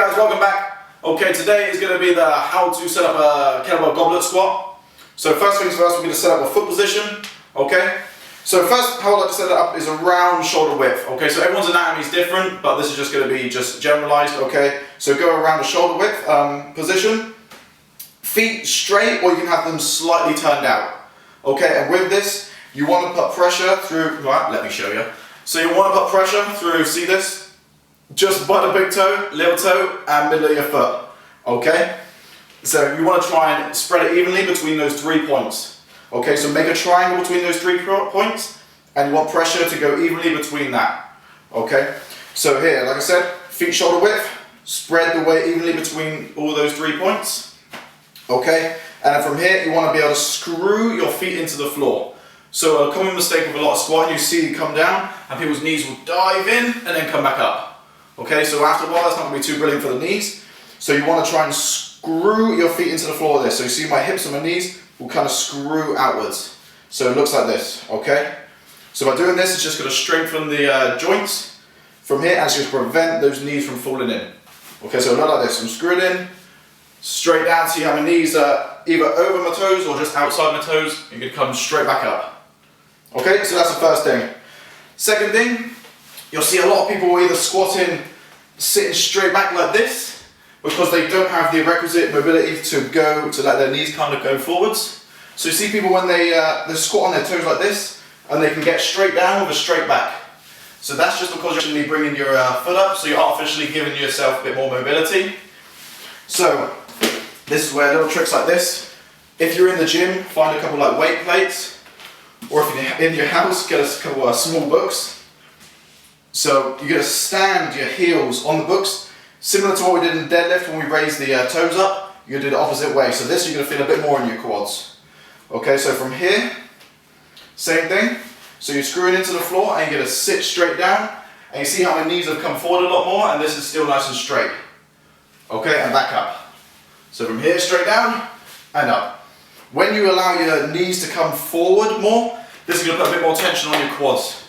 guys, welcome back. Okay, today is going to be the how to set up a kettlebell goblet squat. So first things first, we're going to set up a foot position. Okay, so first how I like to set it up is around shoulder width. Okay, so everyone's anatomy is different, but this is just going to be just generalized. Okay, so go around the shoulder width position, feet straight, or you can have them slightly turned out. Okay, and with this, you want to put pressure through, right, let me show you. So you want to put pressure through, see this? Just by the big toe, little toe, and middle of your foot. Okay? So you want to try and spread it evenly between those 3 points. Okay, so make a triangle between those 3 points, and you want pressure to go evenly between that. Okay? So here, like I said, feet shoulder width, spread the weight evenly between all those 3 points. Okay? And then from here, you want to be able to screw your feet into the floor. So a common mistake with a lot of squatting, you see it come down, and people's knees will dive in, and then come back up. Okay, so after a while, that's not going to be too brilliant for the knees. So you want to try and screw your feet into the floor like this. So you see my hips and my knees will kind of screw outwards. So it looks like this, okay? So by doing this, it's just going to strengthen the joints from here, and it's going to prevent those knees from falling in. Okay, so look like this. I'm screwed in, straight down. See how my knees are either over my toes or just outside my toes. You can come straight back up. Okay, so that's the first thing. Second thing, you'll see a lot of people either squatting, sitting straight back like this because they don't have the requisite mobility to let their knees kind of go forwards. So you see people when they squat on their toes like this, and they can get straight down with a straight back. So that's just because you're actually bringing your foot up, so you're artificially giving yourself a bit more mobility. So this is where little tricks like this. If you're in the gym, find a couple like weight plates, or if you're in your house, get a couple of small books. So you're going to stand your heels on the books, similar to what we did in deadlift when we raised the toes up. You're going to do the opposite way. So this, you're going to feel a bit more in your quads. Okay, so from here, same thing. So you're screwing into the floor, and you're going to sit straight down. And you see how my knees have come forward a lot more, and this is still nice and straight. Okay, and back up. So from here, straight down, and up. When you allow your knees to come forward more, this is going to put a bit more tension on your quads.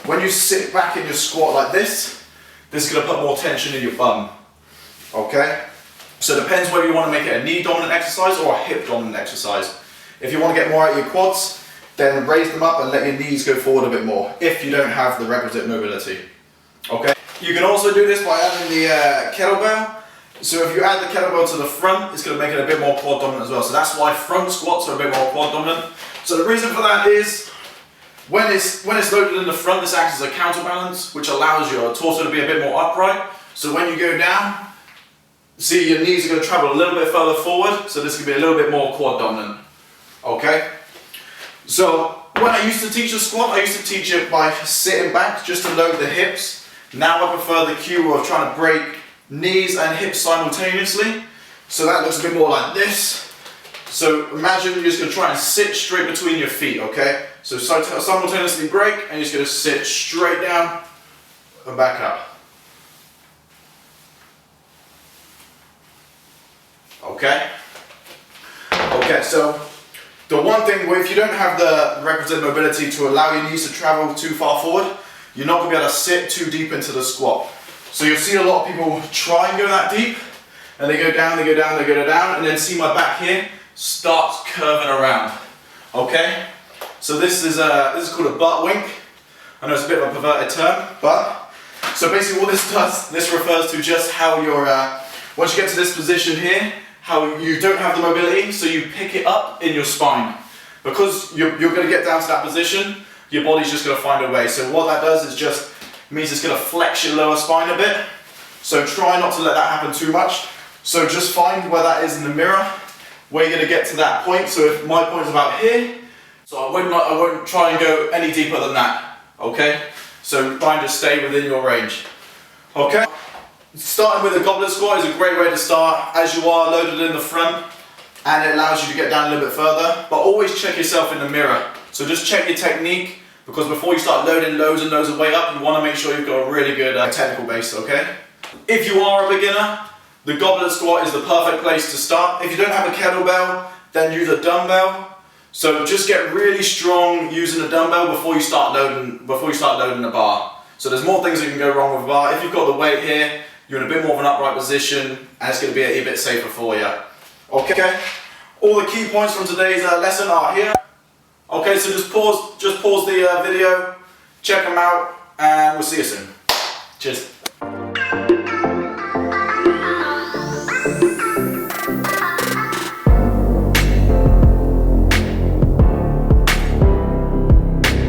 When you sit back in your squat like this is going to put more tension in your bum. Okay? So it depends whether you want to make it a knee dominant exercise or a hip dominant exercise. If you want to get more out of your quads, then raise them up and let your knees go forward a bit more if you don't have the requisite mobility. Okay? You can also do this by adding the kettlebell. So if you add the kettlebell to the front, it's going to make it a bit more quad dominant as well. So that's why front squats are a bit more quad dominant. So the reason for that is when it's loaded in the front, this acts as a counterbalance, which allows your torso to be a bit more upright. So when you go down, see your knees are going to travel a little bit further forward, so this can be a little bit more quad dominant. Okay? So when I used to teach a squat, I used to teach it by sitting back just to load the hips. Now I prefer the cue of trying to break knees and hips simultaneously. So that looks a bit more like this. So imagine you're just going to try and sit straight between your feet, okay? So simultaneously break, and you're just going to sit straight down and back up. Okay? Okay, so the one thing where if you don't have the requisite mobility to allow your knees to travel too far forward, you're not going to be able to sit too deep into the squat. So you'll see a lot of people try and go that deep, and they go down, they go down, they go down, and then see my back here starts curving around. Okay? So this is called a butt wink. I know it's a bit of a perverted term, but so basically what this does, this refers to just how you're, once you get to this position here, how you don't have the mobility, so you pick it up in your spine. Because you're going to get down to that position, your body's just going to find a way. So what that does is just means it's going to flex your lower spine a bit. So try not to let that happen too much. So just find where that is in the mirror, where you're going to get to that point. So if my point is about here, so I won't try and go any deeper than that, okay? So try and just stay within your range, okay? Starting with a goblet squat is a great way to start as you are loaded in the front, and it allows you to get down a little bit further, but always check yourself in the mirror. So just check your technique, because before you start loading loads and loads of weight up, you want to make sure you've got a really good technical base, okay? If you are a beginner, the goblet squat is the perfect place to start. If you don't have a kettlebell, then use a dumbbell. So just get really strong using a dumbbell before you start loading the bar. So there's more things that can go wrong with a bar. If you've got the weight here, you're in a bit more of an upright position, and it's going to be a bit safer for you. Okay, all the key points from today's lesson are here. Okay, so just pause the video, check them out, and we'll see you soon. Cheers.